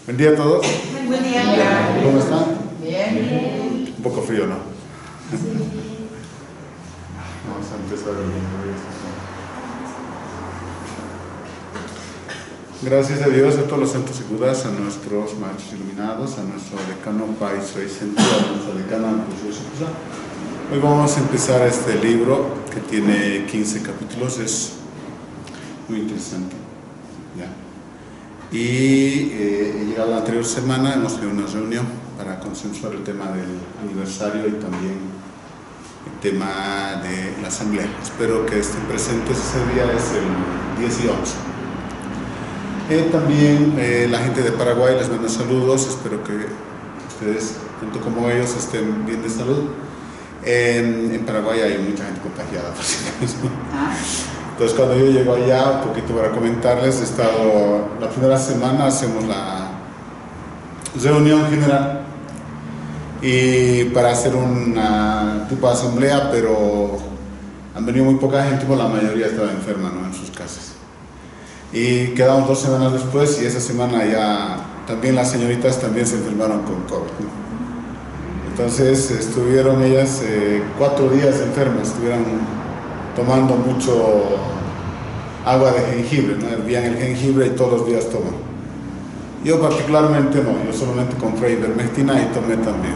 Buen día a todos. Buen día. ¿Cómo están? Bien. Un poco frío, ¿no? Sí. Vamos a empezar el día. Gracias a Dios, a todos los santos y budas, a nuestros maestros iluminados, a nuestro decano Pai Sui Senti, a nuestra decana Pushusha. Hoy vamos a empezar este libro que tiene 15 capítulos, es muy interesante. ¿Ya? Y llegado la anterior semana hemos tenido una reunión para consensuar el tema del aniversario y también el tema de la asamblea. Espero que estén presentes, ese día es el 10 y 11. También la gente de Paraguay les manda saludos, espero que ustedes, tanto como ellos, estén bien de salud. En Paraguay hay mucha gente contagiada, por si acaso. Entonces cuando yo llego allá, un poquito para comentarles, he estado, la primera semana hacemos la reunión general y para hacer una tipo de asamblea, pero han venido muy poca gente, porque la mayoría estaba enferma, ¿no?, en sus casas. Y quedamos 2 semanas después y esa semana ya también las señoritas también se enfermaron con COVID, ¿no? Entonces estuvieron ellas 4 días enfermas, estuvieron tomando mucho agua de jengibre, ¿no? Hervían el jengibre y todos los días toman. Yo particularmente no, yo solamente compré ivermectina y tomé también.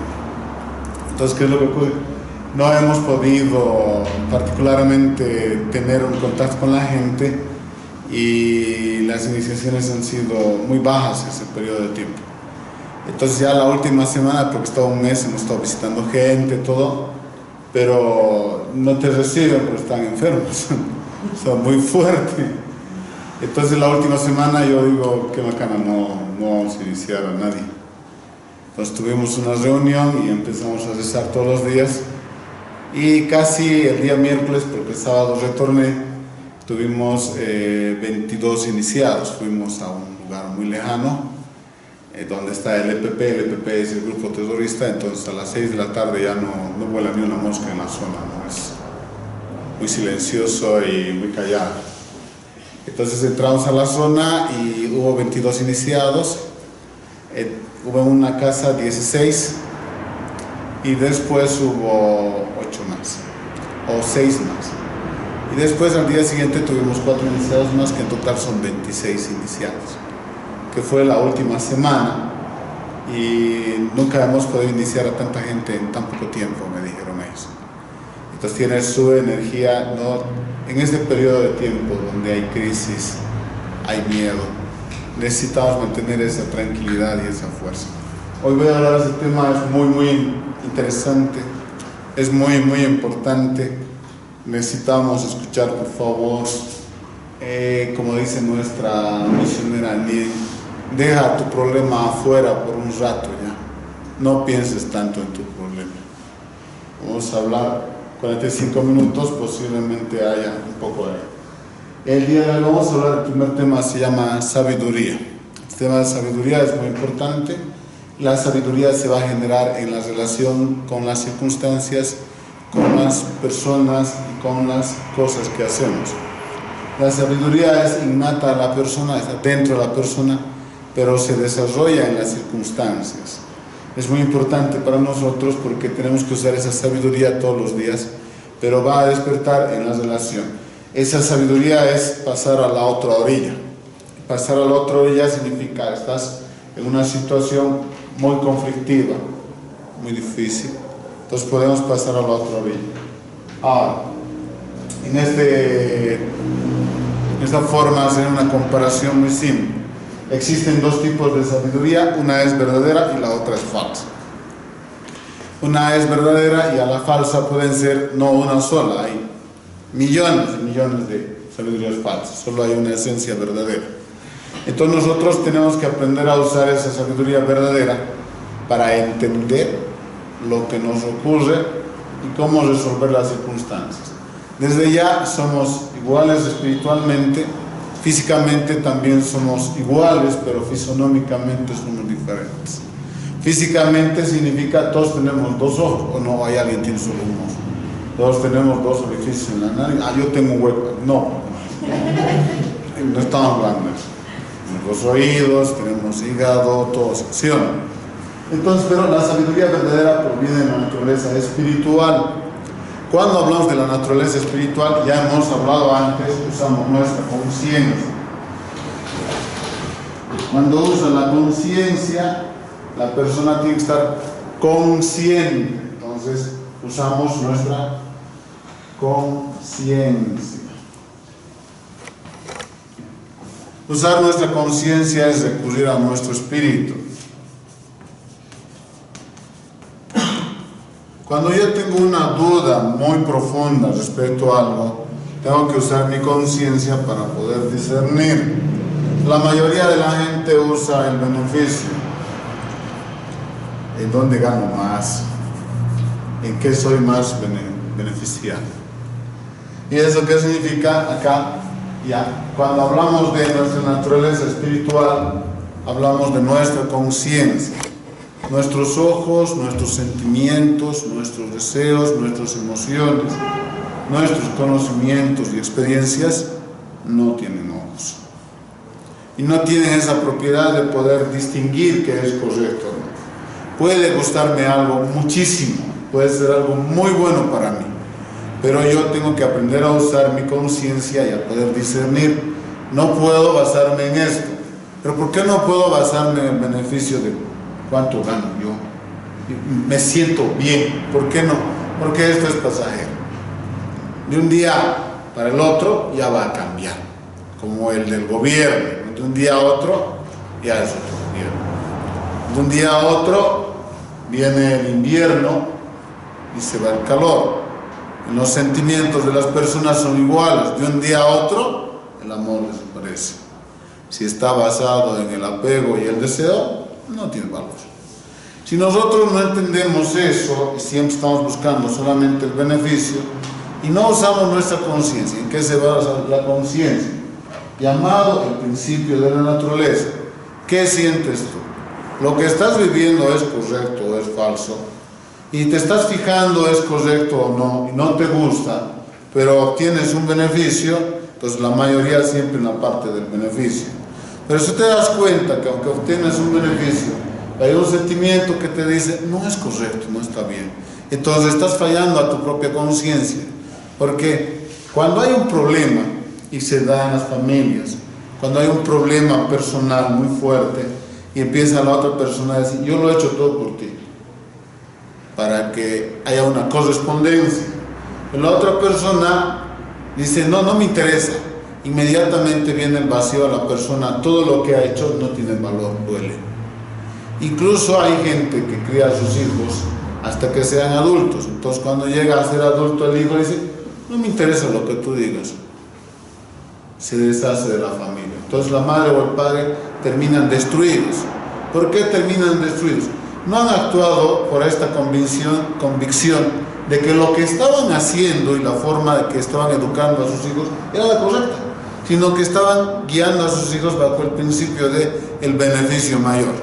Entonces, ¿qué es lo que ocurre? No hemos podido particularmente tener un contacto con la gente y las iniciaciones han sido muy bajas ese periodo de tiempo. Entonces ya la última semana, porque estaba un mes, hemos estado visitando gente, todo, pero no te reciben porque están enfermos, o sea, muy fuerte. Entonces la última semana yo digo, qué bacana, no vamos a iniciar a nadie. Entonces tuvimos una reunión y empezamos a rezar todos los días y casi el día miércoles, porque el sábado retorné, tuvimos 22 iniciados. Fuimos a un lugar muy lejano, donde está el EPP es el grupo terrorista. Entonces a las 6 de la tarde ya no vuela ni una mosca en la zona, ¿no? Es muy silencioso y muy callado. Entonces entramos a la zona y hubo 22 iniciados, hubo en una casa 16 y después hubo 8 más, o 6 más. Y después al día siguiente tuvimos 4 iniciados más, que en total son 26 iniciados, que fue la última semana y nunca hemos podido iniciar a tanta gente en tan poco tiempo, me dijeron ellos. Entonces tiene su energía, ¿no? En este periodo de tiempo donde hay crisis, hay miedo, necesitamos mantener esa tranquilidad y esa fuerza. Hoy voy a hablar de este tema, es muy interesante, es muy importante. Necesitamos escuchar, por favor, como dice nuestra misionera Niel, deja tu problema afuera por un rato ya, no pienses tanto en tu problema. Vamos a hablar 45 minutos, posiblemente haya un poco de... El día de hoy vamos a hablar del primer tema, se llama sabiduría. El tema de sabiduría es muy importante. La sabiduría se va a generar en la relación con las circunstancias, con las personas y con las cosas que hacemos. La sabiduría es innata a la persona, está dentro de la persona, pero se desarrolla en las circunstancias. Es muy importante para nosotros porque tenemos que usar esa sabiduría todos los días, pero va a despertar en la relación. Esa sabiduría es pasar a la otra orilla. Pasar a la otra orilla significa estás en una situación muy conflictiva, muy difícil. Entonces podemos pasar a la otra orilla. Ahora, en esta forma hacer una comparación muy simple. Existen 2 tipos de sabiduría, una es verdadera y la otra es falsa. Una es verdadera y a la falsa pueden ser no una sola, hay millones y millones de sabidurías falsas, solo hay una esencia verdadera. Entonces nosotros tenemos que aprender a usar esa sabiduría verdadera para entender lo que nos ocurre y cómo resolver las circunstancias. Desde ya somos iguales espiritualmente, físicamente también somos iguales, pero fisonómicamente somos diferentes. Físicamente significa todos tenemos 2 ojos, o no, hay alguien que tiene solo un ojo. Todos tenemos 2 orificios en la nariz. Yo tengo un hueco. No estamos hablando de eso. los oídos, tenemos hígado, todo, ¿sí o no? Entonces, pero la sabiduría verdadera proviene de la naturaleza espiritual. Cuando hablamos de la naturaleza espiritual, ya hemos hablado antes, usamos nuestra conciencia. Cuando usa la conciencia, la persona tiene que estar consciente. Entonces, usamos nuestra conciencia. Usar nuestra conciencia es recurrir a nuestro espíritu. Cuando yo tengo una duda muy profunda respecto a algo, tengo que usar mi conciencia para poder discernir. La mayoría de la gente usa el beneficio. ¿En dónde gano más? ¿En qué soy más beneficiado? ¿Y eso qué significa acá? Ya, cuando hablamos de nuestra naturaleza espiritual, hablamos de nuestra conciencia. Nuestros ojos, nuestros sentimientos, nuestros deseos, nuestras emociones, nuestros conocimientos y experiencias no tienen ojos. Y no tienen esa propiedad de poder distinguir qué es correcto o no. Puede gustarme algo muchísimo, puede ser algo muy bueno para mí, pero yo tengo que aprender a usar mi conciencia y a poder discernir. No puedo basarme en esto. ¿Pero por qué no puedo basarme en el beneficio de cuánto gano yo? Me siento bien. ¿Por qué no? Porque esto es pasajero. De un día para el otro ya va a cambiar. Como el del gobierno. De un día a otro ya es otro gobierno. De un día a otro viene el invierno y se va el calor. Los sentimientos de las personas son iguales. De un día a otro el amor desaparece. Si está basado en el apego y el deseo, no tiene valor. Si nosotros no entendemos eso y siempre estamos buscando solamente el beneficio y no usamos nuestra conciencia, ¿en qué se basa la conciencia? Llamado el principio de la naturaleza. ¿Qué sientes tú? ¿Lo que estás viviendo es correcto o es falso? Y te estás fijando es correcto o no, y no te gusta, pero obtienes un beneficio, pues la mayoría siempre en la parte del beneficio. Pero si te das cuenta que aunque obtienes un beneficio, hay un sentimiento que te dice, no es correcto, no está bien. Entonces estás fallando a tu propia conciencia. Porque cuando hay un problema, y se da en las familias, cuando hay un problema personal muy fuerte, y empieza la otra persona a decir, yo lo he hecho todo por ti, para que haya una correspondencia. La otra persona dice, no, no me interesa. Inmediatamente viene el vacío a la persona, todo lo que ha hecho no tiene valor, duele. Incluso hay gente que cría a sus hijos hasta que sean adultos. Entonces cuando llega a ser adulto el hijo dice, no me interesa lo que tú digas. Se deshace de la familia. Entonces la madre o el padre terminan destruidos. ¿Por qué terminan destruidos? No han actuado por esta convicción de que lo que estaban haciendo y la forma de que estaban educando a sus hijos era la correcta, sino que estaban guiando a sus hijos bajo el principio de el beneficio mayor.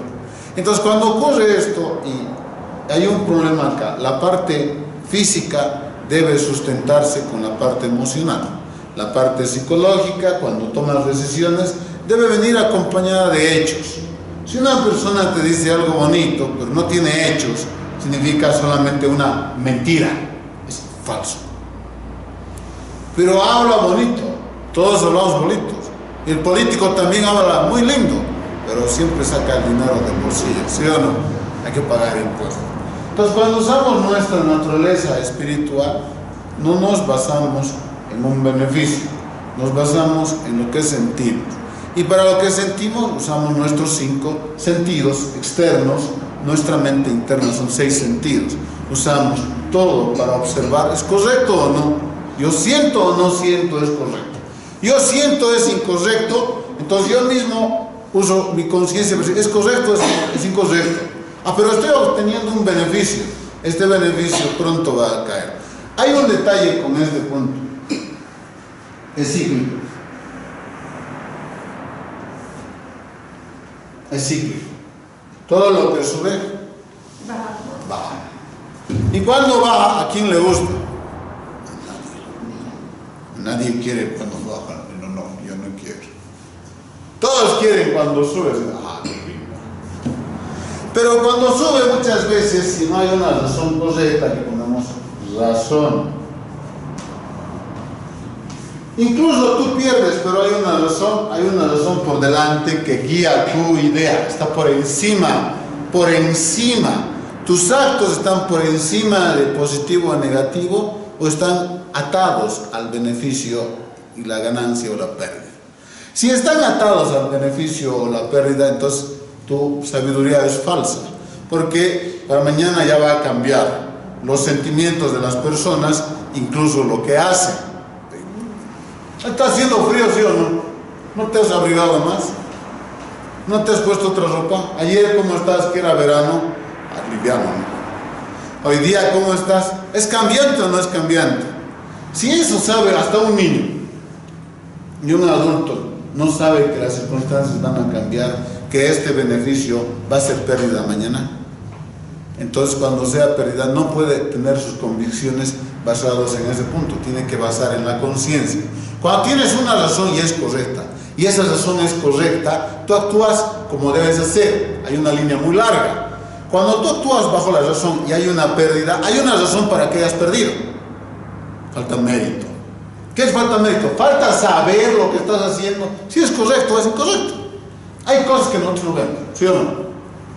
Entonces cuando ocurre esto y hay un problema acá, la parte física debe sustentarse con la parte emocional. La parte psicológica, cuando tomas decisiones, debe venir acompañada de hechos. Si una persona te dice algo bonito, pero no tiene hechos, significa solamente una mentira, es falso. Pero habla bonito, todos hablamos bonitos. Y el político también habla muy lindo, pero siempre saca el dinero del bolsillo, ¿sí o no? Hay que pagar impuestos. Entonces, cuando usamos nuestra naturaleza espiritual, no nos basamos en un beneficio, nos basamos en lo que sentimos. Y para lo que sentimos usamos nuestros 5 sentidos externos, nuestra mente interna son 6 sentidos. Usamos todo para observar, ¿es correcto o no? Yo siento o no siento, es correcto. Yo siento es incorrecto, entonces yo mismo uso mi conciencia para decir, ¿es correcto o es incorrecto? Ah, pero estoy obteniendo un beneficio, este beneficio pronto va a caer. Hay un detalle con este punto, es cíclico. Es cíclico. Todo lo que sube, baja. ¿Y cuando baja? ¿A quién le gusta? A nadie. Nadie quiere cuando baja. No, yo no quiero. Todos quieren cuando sube, pero cuando sube muchas veces, si no hay una razón correcta, aquí ponemos razón. Incluso tú pierdes, pero hay una razón por delante que guía tu idea, está por encima. ¿Tus actos están por encima de positivo o negativo o están atados al beneficio y la ganancia o la pérdida? Si están atados al beneficio o la pérdida, entonces tu sabiduría es falsa, porque para mañana ya va a cambiar los sentimientos de las personas, incluso lo que hacen. ¿Está haciendo frío, sí o no? ¿No te has abrigado más? ¿No te has puesto otra ropa? Ayer, ¿cómo estás? Que era verano. Liviano, ¿no? Hoy día, ¿cómo estás? ¿Es cambiante o no es cambiante? Si eso sabe hasta un niño y un adulto no sabe que las circunstancias van a cambiar, que este beneficio va a ser pérdida mañana, entonces cuando sea pérdida no puede tener sus convicciones basadas en ese punto, tiene que basar en la conciencia. Cuando tienes una razón y es correcta, y esa razón es correcta, tú actúas como debes hacer. Hay una línea muy larga. Cuando tú actúas bajo la razón y hay una pérdida, hay una razón para que hayas perdido. Falta mérito. ¿Qué es falta mérito? Falta saber lo que estás haciendo, si es correcto o es incorrecto. Hay cosas que nosotros no vemos, ¿sí o no?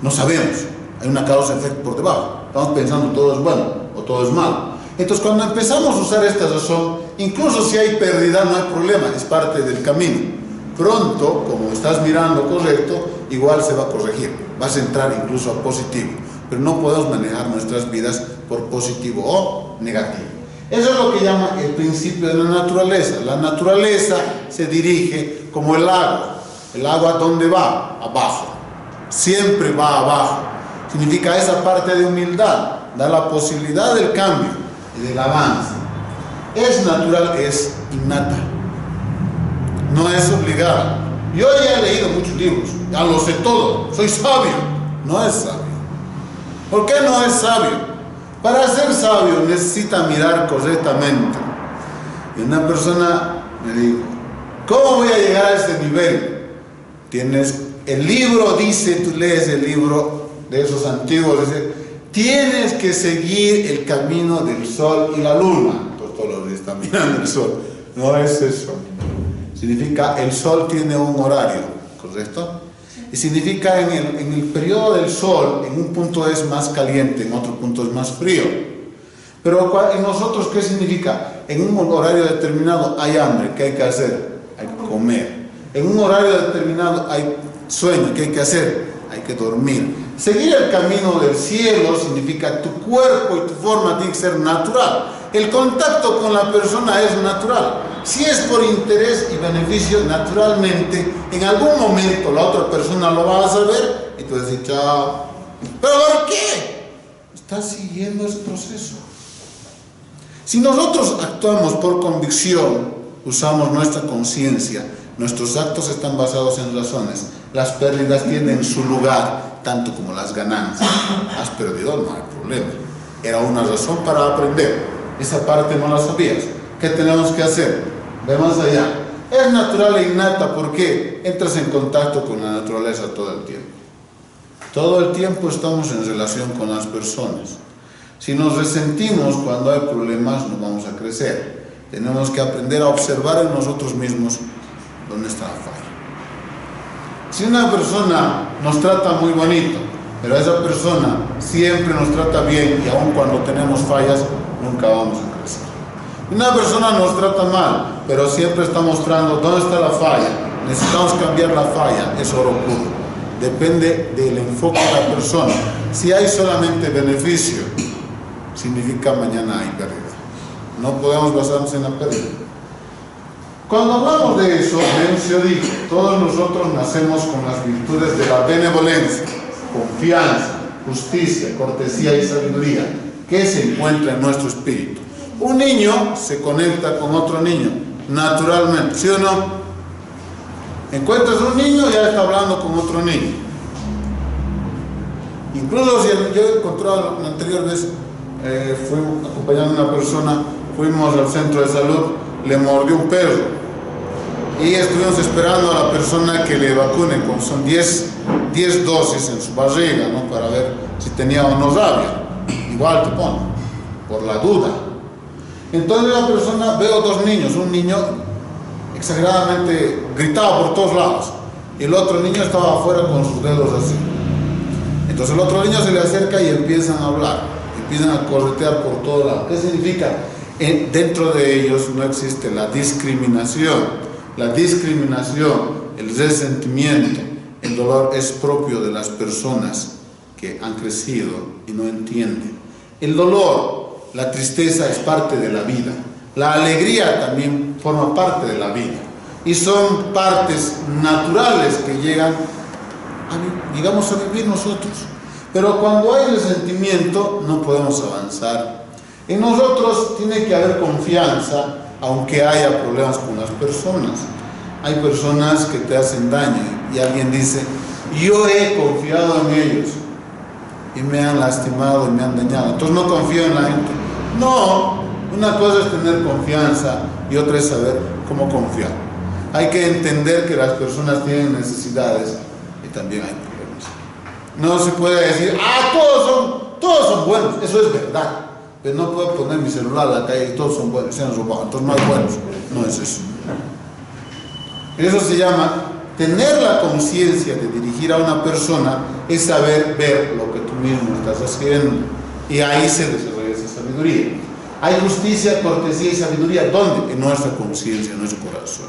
No sabemos. Hay una causa-efecto por debajo. Estamos pensando todo es bueno o todo es malo. Entonces, cuando empezamos a usar esta razón, incluso si hay pérdida, no hay problema, es parte del camino. Pronto, como estás mirando correcto, igual se va a corregir, vas a entrar incluso a positivo, pero no podemos manejar nuestras vidas por positivo o negativo. Eso es lo que llama el principio de la naturaleza. La naturaleza se dirige como el agua. ¿El agua dónde va? Abajo. Siempre va abajo. Significa esa parte de humildad, da la posibilidad del cambio y del avance. Es natural, es innata. No es obligado. Yo ya he leído muchos libros, ya lo sé todo, soy sabio. No es sabio. ¿Por qué no es sabio? Para ser sabio necesita mirar correctamente. Y una persona me dijo, ¿cómo voy a llegar a ese nivel? El libro dice, tú lees el libro de esos antiguos, dice, tienes que seguir el camino del sol y la luna. Entonces todos los días están mirando el sol. No es eso. Significa el sol tiene un horario, ¿correcto? Y significa en el periodo del sol, en un punto es más caliente, en otro punto es más frío. Pero en nosotros, ¿qué significa? En un horario determinado hay hambre, ¿qué hay que hacer? Hay que comer. En un horario determinado hay sueño, ¿qué hay que hacer? Hay que dormir. Seguir el camino del cielo significa tu cuerpo y tu forma tiene que ser natural. El contacto con la persona es natural. Si es por interés y beneficio, naturalmente, en algún momento la otra persona lo va a saber y tú vas a decir, chao. ¿Pero por qué? Estás siguiendo ese proceso. Si nosotros actuamos por convicción, usamos nuestra conciencia, nuestros actos están basados en razones, las pérdidas tienen su lugar, tanto como las ganancias. Has perdido, no hay problema. Era una razón para aprender. Esa parte no la sabías. ¿Qué tenemos que hacer? Ve más allá. Es natural e innata porque entras en contacto con la naturaleza todo el tiempo. Todo el tiempo estamos en relación con las personas. Si nos resentimos cuando hay problemas, no vamos a crecer. Tenemos que aprender a observar en nosotros mismos dónde está la falla. Si una persona nos trata muy bonito, pero esa persona siempre nos trata bien y aun cuando tenemos fallas, nunca vamos a crecer. Una persona nos trata mal, pero siempre está mostrando dónde está la falla. Necesitamos cambiar la falla, es oro puro. Depende del enfoque de la persona. Si hay solamente beneficio, significa mañana hay pérdida. No podemos basarnos en la pérdida. Cuando hablamos de eso, Vencio dijo, todos nosotros nacemos con las virtudes de la benevolencia, confianza, justicia, cortesía y sabiduría, que se encuentra en nuestro espíritu. Un niño se conecta con otro niño, naturalmente, ¿sí o no? Encuentras un niño y ya está hablando con otro niño. Incluso si yo encontré la anterior vez, fui acompañando a una persona, fuimos al centro de salud, le mordió un perro. y estuvimos esperando a la persona que le vacunen, como son 10 dosis en su barriga, ¿no? Para ver si tenía o no rabia. Igual te ponen, por la duda. Entonces la persona, veo dos niños, un niño exageradamente gritaba por todos lados, y el otro niño estaba afuera con sus dedos así. Entonces el otro niño se le acerca y empiezan a hablar, empiezan a corretear por todos lados. ¿Qué significa? Dentro de ellos no existe la discriminación. La discriminación, el resentimiento, el dolor es propio de las personas que han crecido y no entienden. El dolor, la tristeza es parte de la vida. La alegría también forma parte de la vida. Y son partes naturales que llegamos a vivir nosotros. Pero cuando hay resentimiento no podemos avanzar. En nosotros tiene que haber confianza, aunque haya problemas con las personas. Hay personas que te hacen daño y alguien dice, yo he confiado en ellos y me han lastimado y me han dañado, entonces no confío en la gente. No, una cosa es tener confianza y otra es saber cómo confiar. Hay que entender que las personas tienen necesidades y también hay problemas. No se puede decir, todos son buenos, eso es verdad. Pero no puedo poner mi celular a la calle y todos son buenos, se han robado, entonces no hay buenos. No es eso. Eso se llama tener la conciencia de dirigir a una persona, es saber ver lo que tú mismo estás haciendo. Y ahí se desarrolla esa sabiduría. Hay justicia, cortesía y sabiduría. ¿Dónde? En nuestra conciencia, en nuestro corazón.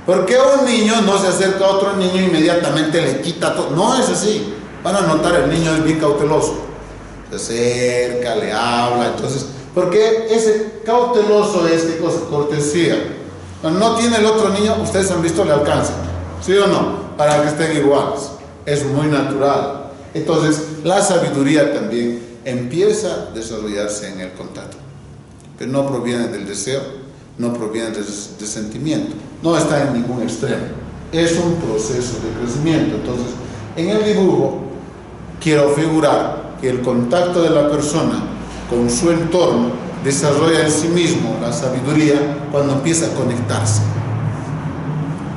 ¿Por qué un niño no se acerca a otro niño e inmediatamente le quita todo? No es así. Van a notar, el niño es bien cauteloso. Se acerca, le habla, entonces, porque ese cauteloso es, ¿qué cosa? Cortesía. Cuando no tiene el otro niño, ustedes han visto, le alcanza, ¿sí o no? Para que estén iguales, es muy natural. Entonces, la sabiduría también empieza a desarrollarse en el contacto, pero no proviene del deseo, no proviene del sentimiento, no está en ningún extremo, es un proceso de crecimiento. Entonces, en el dibujo, quiero figurar que el contacto de la persona con su entorno desarrolla en sí mismo la sabiduría cuando empieza a conectarse.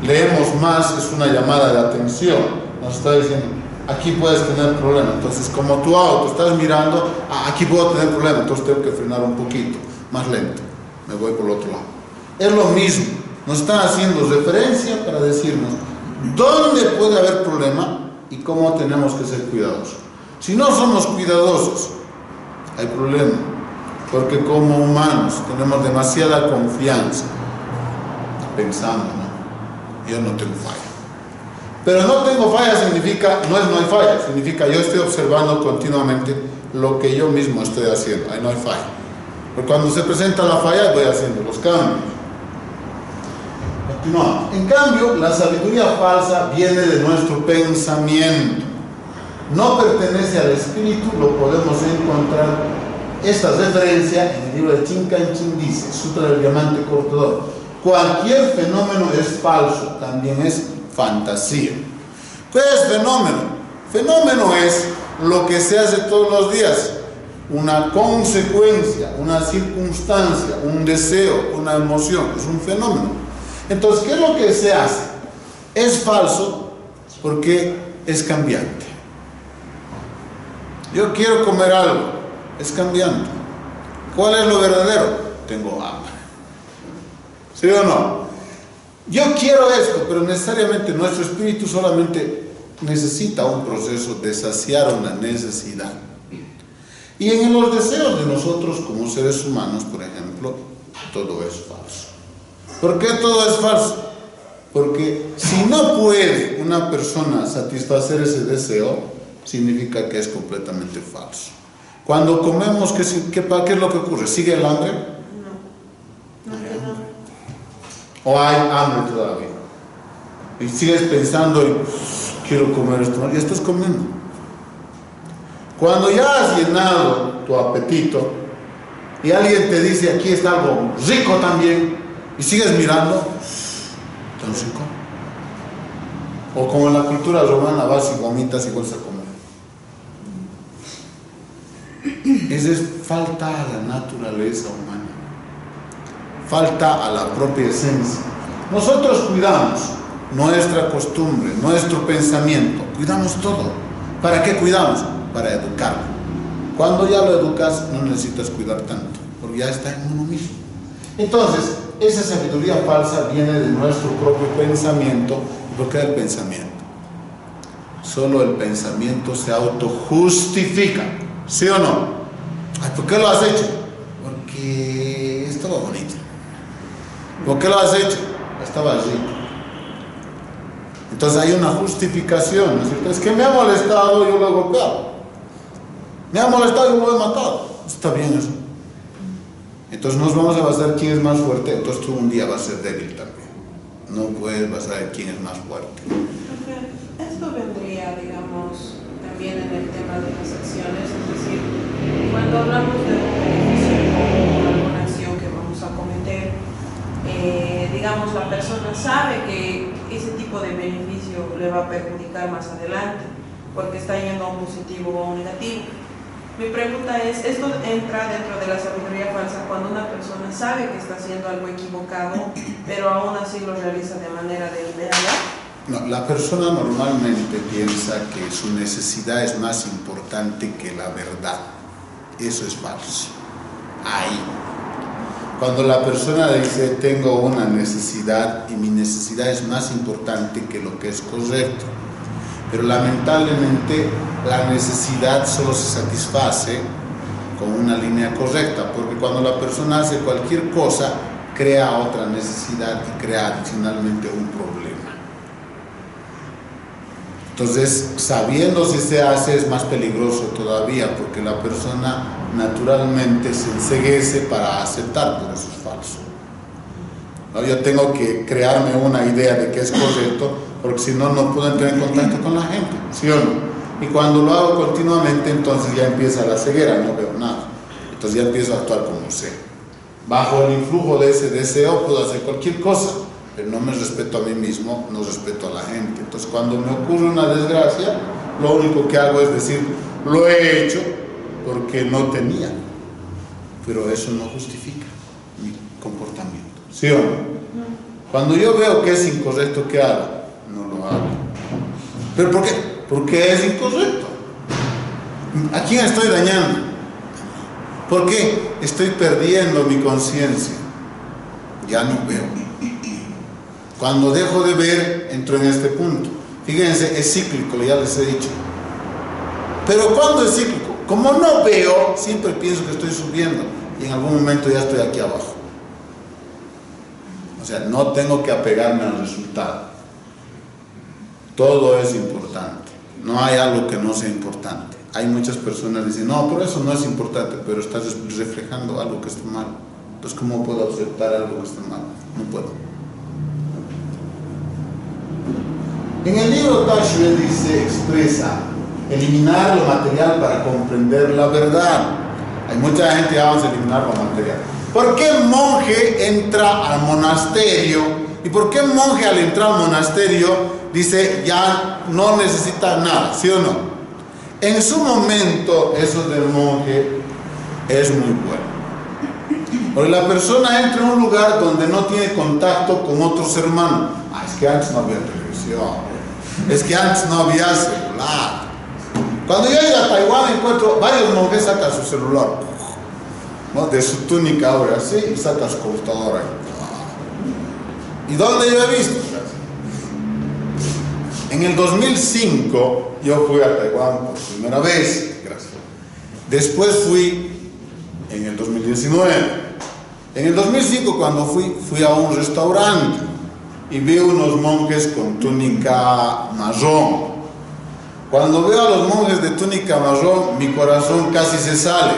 Leemos más, es una llamada de atención, nos está diciendo, aquí puedes tener problemas, entonces como tu auto estás mirando, aquí puedo tener problemas, entonces tengo que frenar un poquito, más lento, me voy por el otro lado. Es lo mismo, nos están haciendo referencia para decirnos dónde puede haber problema y cómo tenemos que ser cuidadosos. Si no somos cuidadosos, hay problema, porque como humanos tenemos demasiada confianza, pensando, ¿no? Yo no tengo falla. Pero no tengo falla significa, no hay falla, significa yo estoy observando continuamente lo que yo mismo estoy haciendo, ahí no hay falla. Pero cuando se presenta la falla, voy haciendo los cambios. Continuamos. En cambio, la sabiduría falsa viene de nuestro pensamiento. No pertenece al espíritu, lo podemos encontrar. Esta referencia en el libro de Chincanchín dice, Sutra del Diamante Cortador, cualquier fenómeno es falso, también es fantasía. ¿Qué es fenómeno? Fenómeno es lo que se hace todos los días, una consecuencia, una circunstancia, un deseo, una emoción, es un fenómeno. Entonces, ¿qué es lo que se hace? Es falso porque es cambiante. Yo quiero comer algo, es cambiante. ¿Cuál es lo verdadero? Tengo hambre. ¿Sí o no? Yo quiero esto, pero necesariamente nuestro espíritu solamente necesita un proceso de saciar una necesidad. Y en los deseos de nosotros como seres humanos, por ejemplo, todo es falso. ¿Por qué todo es falso? Porque si no puede una persona satisfacer ese deseo, significa que es completamente falso. Cuando comemos, ¿qué es lo que ocurre? ¿Sigue el hambre? No. ¿O hay hambre todavía? Y sigues pensando, quiero comer esto, y estás comiendo. Cuando ya has llenado tu apetito y alguien te dice, aquí está algo rico también, y sigues mirando, ¿tan rico? O como en la cultura romana, vas y vomitas y vuelves a comer. Esa es falta a la naturaleza humana, falta a la propia esencia. Nosotros cuidamos nuestra costumbre, nuestro pensamiento, cuidamos todo. ¿Para qué cuidamos? Para educarlo. Cuando ya lo educas, no necesitas cuidar tanto, porque ya está en uno mismo. Entonces, esa sabiduría falsa viene de nuestro propio pensamiento. ¿Por qué el pensamiento? Solo el pensamiento se autojustifica, ¿sí o no? Ay, ¿por qué lo has hecho? Porque estaba bonito. ¿Por qué lo has hecho? Estaba rico. Entonces hay una justificación, ¿no es cierto? Es que me ha molestado, yo lo he golpeado. Me ha molestado, yo lo he matado. Está bien eso. Entonces nos vamos a basar quién es más fuerte. Entonces tú un día vas a ser débil también. No puedes basar en quién es más fuerte. Esto vendría, digamos, también en el tema de las acciones. Es decir, cuando hablamos de un beneficio o alguna acción que vamos a cometer, digamos, la persona sabe que ese tipo de beneficio le va a perjudicar más adelante, porque está yendo a un positivo o a un negativo. Mi pregunta es, ¿esto entra dentro de la sabiduría falsa cuando una persona sabe que está haciendo algo equivocado, pero aún así lo realiza de manera deliberada? No, la persona normalmente piensa que su necesidad es más importante que la verdad. Eso es falso. Ahí. Cuando la persona dice, tengo una necesidad y mi necesidad es más importante que lo que es correcto. Pero lamentablemente la necesidad solo se satisface con una línea correcta, porque cuando la persona hace cualquier cosa, crea otra necesidad y crea adicionalmente un problema. Entonces, sabiendo si se hace es más peligroso todavía, porque la persona naturalmente se enceguece para aceptar, pero eso es falso. ¿No? Yo tengo que crearme una idea de que es correcto, porque si no, no puedo entrar en contacto con la gente, ¿sí o no? Y cuando lo hago continuamente, entonces ya empieza la ceguera, no veo nada. Entonces ya empiezo a actuar como sé. Bajo el influjo de ese deseo puedo hacer cualquier cosa, pero no me respeto a mí mismo, no respeto a la gente. Entonces cuando me ocurre una desgracia, lo único que hago es decir, lo he hecho porque no tenía. Pero eso no justifica mi comportamiento, ¿sí o no? Cuando yo veo que es incorrecto, ¿qué hago? No lo hago. ¿Pero por qué? Porque es incorrecto. ¿A quién estoy dañando? ¿Por qué? Estoy perdiendo mi conciencia. Ya no veo. Cuando dejo de ver, entro en este punto. Fíjense, es cíclico, ya les he dicho. Pero ¿cuándo es cíclico? Como no veo, siempre pienso que estoy subiendo y en algún momento ya estoy aquí abajo. O sea, no tengo que apegarme al resultado. Todo es importante. No hay algo que no sea importante. Hay muchas personas que dicen, no, pero eso no es importante, pero estás reflejando algo que está mal. Entonces, ¿cómo puedo aceptar algo que está mal? No puedo. En el libro Tashue dice, expresa, eliminar lo material para comprender la verdad. Hay mucha gente que vamos a eliminar lo material. ¿Por qué el monje entra al monasterio? ¿Y por qué el monje al entrar al monasterio dice ya no necesita nada? ¿Sí o no? En su momento eso del monje es muy bueno. Porque la persona entra en un lugar donde no tiene contacto con otros hermanos. Ah, es que antes no había televisión. Es que antes no había celular. Cuando yo llego a Taiwán encuentro varios monjes sacan su celular, ¿no? De su túnica ahora, así, y sacan su computadora. ¿Y dónde yo he visto? En el 2005 yo fui a Taiwán por primera vez. Gracias. Después fui en el 2019. En el 2005 cuando fui a un restaurante y vi unos monjes con túnica marrón. Cuando veo a los monjes de túnica marrón, mi corazón casi se sale.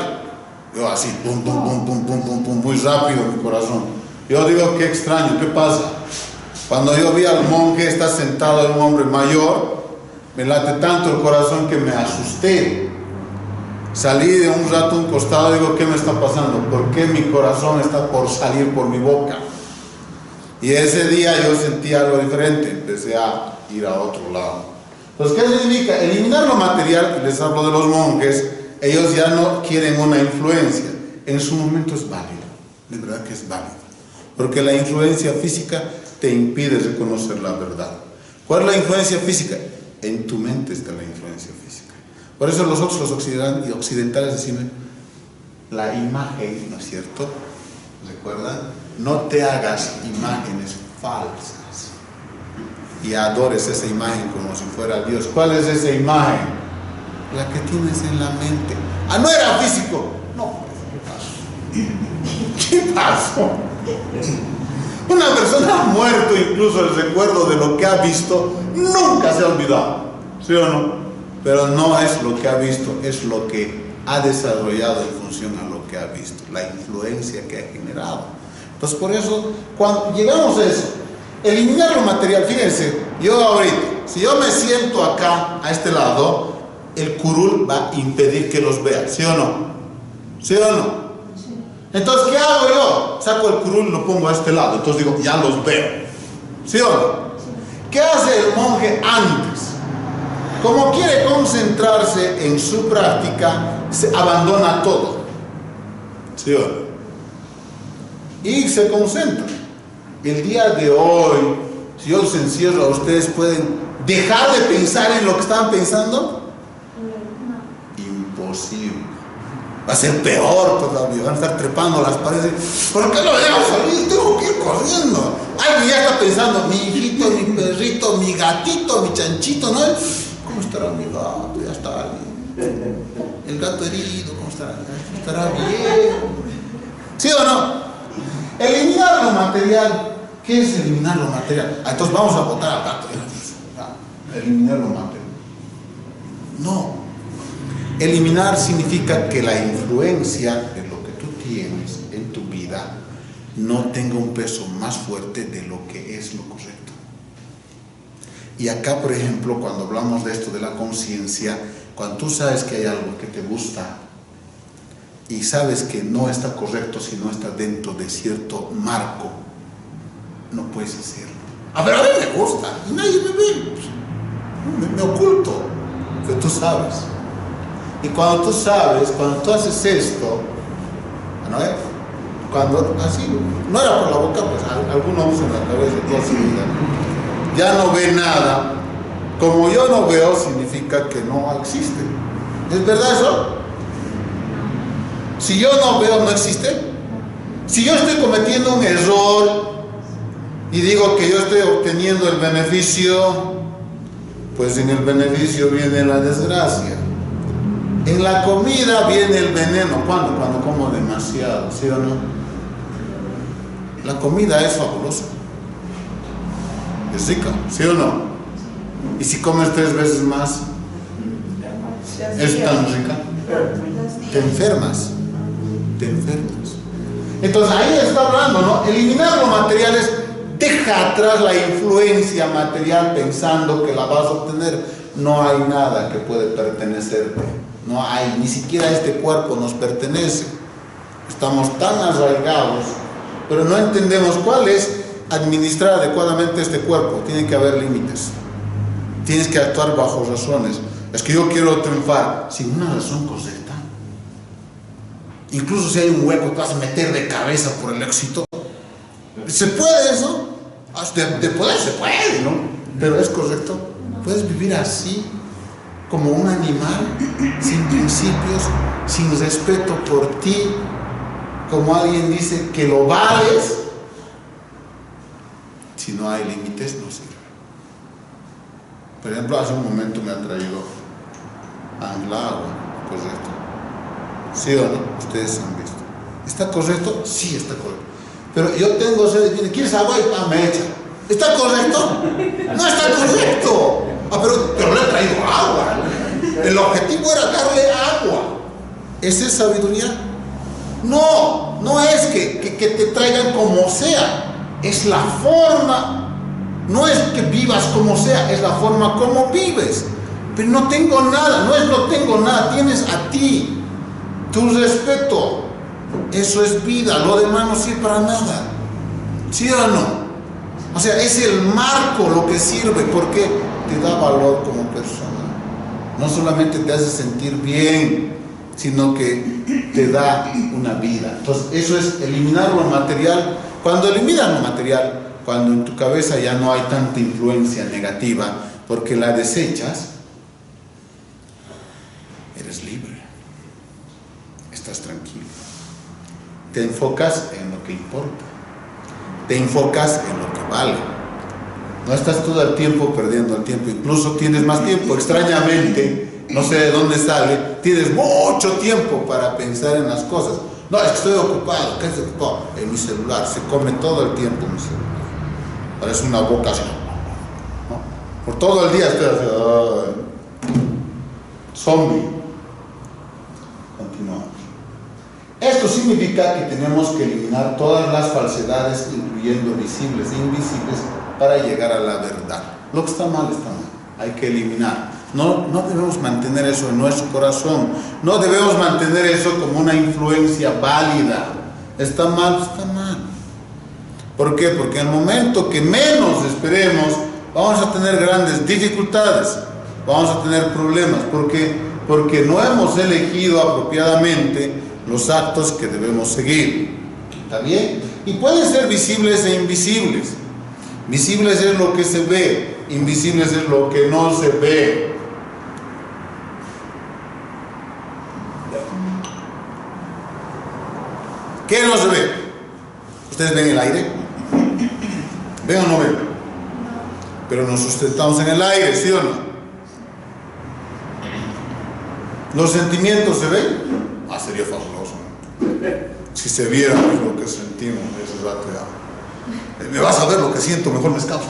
Yo así, pum, pum, pum, pum, pum, pum, pum, muy rápido mi corazón. Yo digo, qué extraño, ¿qué pasa? Cuando yo vi al monje, está sentado un hombre mayor, me late tanto el corazón que me asusté. Salí de un rato a un costado y digo, ¿qué me está pasando? ¿Por qué mi corazón está por salir por mi boca? Y ese día yo sentí algo diferente, empecé a ir a otro lado. Entonces, ¿qué significa? Eliminar lo material, les hablo de los monjes, ellos ya no quieren una influencia. En su momento es válido, de verdad que es válido. Porque la influencia física te impide reconocer la verdad. ¿Cuál es la influencia física? En tu mente está la influencia física. Por eso nosotros los occidentales decimos, la imagen, ¿no es cierto? ¿Recuerdan? No te hagas imágenes falsas y adores esa imagen como si fuera Dios. ¿Cuál es esa imagen? La que tienes en la mente. Ah, no era físico. No, ¿qué pasó? Una persona ha muerto, incluso el recuerdo de lo que ha visto nunca se ha olvidado, ¿sí o no? Pero no es lo que ha visto, es lo que ha desarrollado en función a lo que ha visto, la influencia que ha generado. Entonces, por eso, cuando llegamos a eso, eliminar lo material, fíjense, yo ahorita, si yo me siento acá, a este lado, el curul va a impedir que los vea, ¿sí o no? ¿Sí o no? Entonces, ¿qué hago yo? Saco el curul y lo pongo a este lado. Entonces digo, ya los veo. ¿Sí o no? ¿Qué hace el monje antes? Como quiere concentrarse en su práctica, se abandona todo. ¿Sí o no? Y se concentra. El día de hoy, si yo los encierro a ustedes, ¿pueden dejar de pensar en lo que estaban pensando? Imposible. Va a ser peor todavía, van a estar trepando las paredes. ¿Por qué lo dejo salir? Tengo que ir corriendo. Alguien ya está pensando, mi hijito, mi perrito, mi gatito, mi chanchito, ¿no? ¿Cómo estará mi gato? Ya está bien. El gato herido, ¿cómo estará? Estará bien. ¿Sí o no? Eliminar lo material. ¿Qué es eliminar lo material? Ah, entonces vamos a botar al gato. Eliminar lo material. No. Eliminar significa que la influencia de lo que tú tienes en tu vida no tenga un peso más fuerte de lo que es lo correcto. Y acá, por ejemplo, cuando hablamos de esto de la conciencia, cuando tú sabes que hay algo que te gusta y sabes que no está correcto si no está dentro de cierto marco, no puedes hacerlo. A ver, a mí me gusta y nadie me ve, me oculto, pero tú sabes. Y cuando tú sabes, cuando tú haces esto, ¿no? Cuando así, no era por la boca, pues algunos usan la cabeza toda su vida, ya no ve nada. Como yo no veo, significa que no existe. ¿Es verdad eso? Si yo no veo, no existe. Si yo estoy cometiendo un error y digo que yo estoy obteniendo el beneficio, pues en el beneficio viene la desgracia. En la comida viene el veneno. ¿Cuándo? Cuando como demasiado, ¿sí o no? La comida es fabulosa. Es rica, ¿sí o no? Y si comes 3 veces más, es tan rica. Te enfermas. Te enfermas. Entonces ahí está hablando, ¿no? Eliminar lo material es deja atrás la influencia material pensando que la vas a obtener. No hay nada que puede pertenecerte. No hay, ni siquiera este cuerpo nos pertenece. Estamos tan arraigados, pero no entendemos cuál es administrar adecuadamente este cuerpo. Tiene que haber límites. Tienes que actuar bajo razones. Es que yo quiero triunfar sin una razón correcta. Incluso si hay un hueco que vas a meter de cabeza por el éxito. ¿Se puede eso? De poder se puede, ¿no? Pero es correcto. Puedes vivir así, como un animal, sin principios, sin respeto por ti, como alguien dice que lo vales. Si no hay límites, no sirve. Por ejemplo, hace un momento me ha traído agua, correcto. ¿Sí o no? Ustedes han visto. ¿Está correcto? Sí, está correcto. Pero yo tengo sed, ¿quieres agua? Y me echa. ¿Está correcto? No está correcto. Ah, pero le he traído agua. El objetivo era darle agua. ¿Esa es sabiduría? No, no es que te traigan como sea. Es la forma. No es que vivas como sea, es la forma como vives. Pero no tengo nada, no es no tengo nada, tienes a ti. Tu respeto. Eso es vida, lo demás no sirve para nada. ¿Sí o no? O sea, es el marco lo que sirve porque te da valor como persona. No solamente te hace sentir bien, sino que te da una vida. Entonces, eso es eliminar lo material. Cuando eliminas lo material, cuando en tu cabeza ya no hay tanta influencia negativa, porque la desechas, eres libre, estás tranquilo. Te enfocas en lo que importa, te enfocas en lo que vale. No estás todo el tiempo perdiendo el tiempo, incluso tienes más tiempo, extrañamente, no sé de dónde sale, tienes mucho tiempo para pensar en las cosas. No, es que estoy ocupado, ¿qué estoy ocupado? En mi celular, se come todo el tiempo mi celular. Parece una boca así, ¿no? Por todo el día estoy así, zombie. Continuamos. Esto significa que tenemos que eliminar todas las falsedades, incluyendo visibles e invisibles, para llegar a la verdad. Lo que está mal, hay que eliminar. No debemos mantener eso en nuestro corazón, no debemos mantener eso como una influencia válida. Está mal, está mal. ¿Por qué? Porque en el momento que menos esperemos, vamos a tener grandes dificultades, vamos a tener problemas, porque no hemos elegido apropiadamente los actos que debemos seguir. ¿Está bien? Y pueden ser visibles e invisibles. Visibles es lo que se ve, invisibles es lo que no se ve. ¿Qué no se ve? ¿Ustedes ven el aire? ¿Ven o no ven? Pero nos sustentamos en el aire, ¿sí o no? ¿Los sentimientos se ven? Sería fabuloso. Si se viera lo que sentimos, ese rato ya. Me vas a ver lo que siento, mejor me escapo.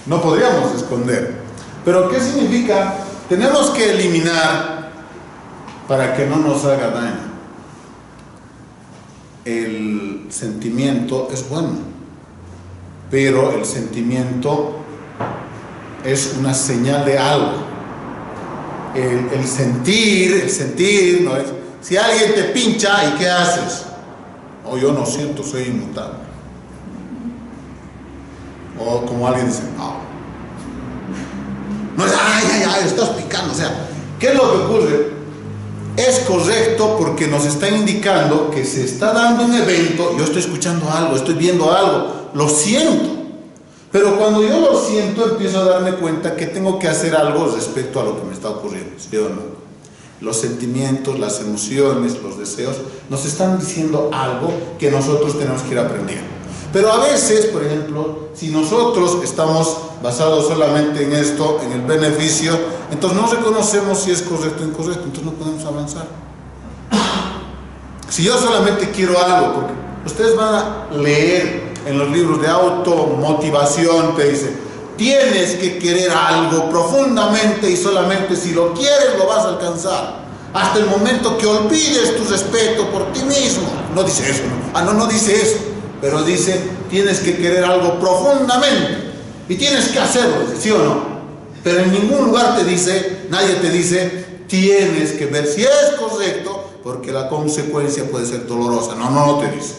No podríamos esconder. Pero ¿qué significa? Tenemos que eliminar para que no nos haga daño. El sentimiento es bueno, pero el sentimiento es una señal de algo. El sentir no es. Si alguien te pincha, ¿y qué haces? Oh, yo no siento, soy inmutable. O como alguien dice, no es, ay, estás picando. O sea, ¿qué es lo que ocurre? Es correcto porque nos está indicando que se está dando un evento, yo estoy escuchando algo, estoy viendo algo, lo siento. Pero cuando yo lo siento, empiezo a darme cuenta que tengo que hacer algo respecto a lo que me está ocurriendo, ¿sí o no? Los sentimientos, las emociones, los deseos, nos están diciendo algo que nosotros tenemos que ir aprendiendo. Pero a veces, por ejemplo, si nosotros estamos basados solamente en esto, en el beneficio, entonces no reconocemos si es correcto o incorrecto, entonces no podemos avanzar. Si yo solamente quiero algo, porque ustedes van a leer en los libros de automotivación, te dice, tienes que querer algo profundamente y solamente si lo quieres lo vas a alcanzar. Hasta el momento que olvides tu respeto por ti mismo. No dice eso, ¿no? No dice eso. Pero dice, tienes que querer algo profundamente y tienes que hacerlo, ¿sí o no? Pero en ningún lugar te dice, nadie te dice, tienes que ver si es correcto, porque la consecuencia puede ser dolorosa. No te dice.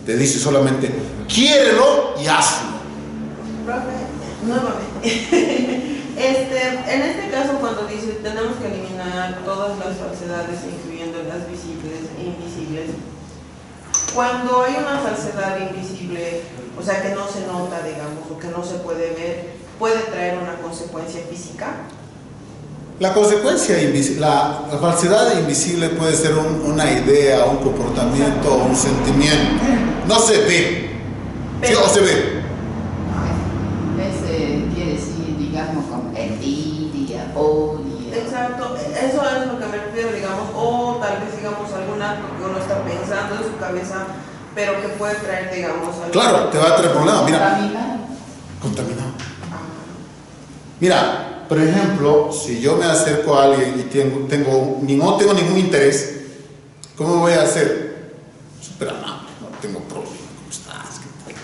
Te dice solamente, quiérelo y hazlo. Profe, nuevamente. En este caso, cuando dice, tenemos que eliminar todas las falsedades, incluyendo las visibles e invisibles. Cuando hay una falsedad invisible, o sea que no se nota, digamos, o que no se puede ver, ¿puede traer una consecuencia física? La consecuencia invisible, la falsedad invisible puede ser una idea, un comportamiento, un sentimiento. No se ve. ¿Sí o se ve? Quiere decir, digamos, como envidia, odio. Exacto, eso es lo que me refiero, digamos, o tal vez, digamos, algún acto que uno está pensando en su cabeza, pero que puede traer, digamos, algo. Claro, te va a traer problemas. Mira, contaminado. Mira, por ejemplo, si yo me acerco a alguien y no tengo ningún interés, ¿cómo voy a hacer? Súper amable, no tengo problema, ¿cómo estás? ¿Qué tal?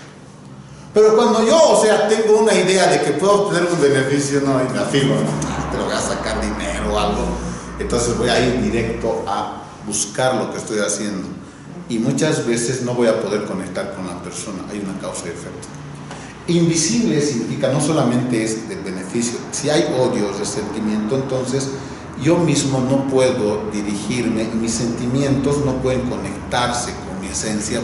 Pero cuando yo, tengo una idea de que puedo obtener un beneficio, no, y me afirmo, te lo voy a sacar dinero o algo, entonces voy a ir directo a buscar lo que estoy haciendo. Y muchas veces no voy a poder conectar con la persona, hay una causa y efecto. Invisible significa no solamente es de beneficio, si hay odio, resentimiento, entonces yo mismo no puedo dirigirme y mis sentimientos no pueden conectarse con mi esencia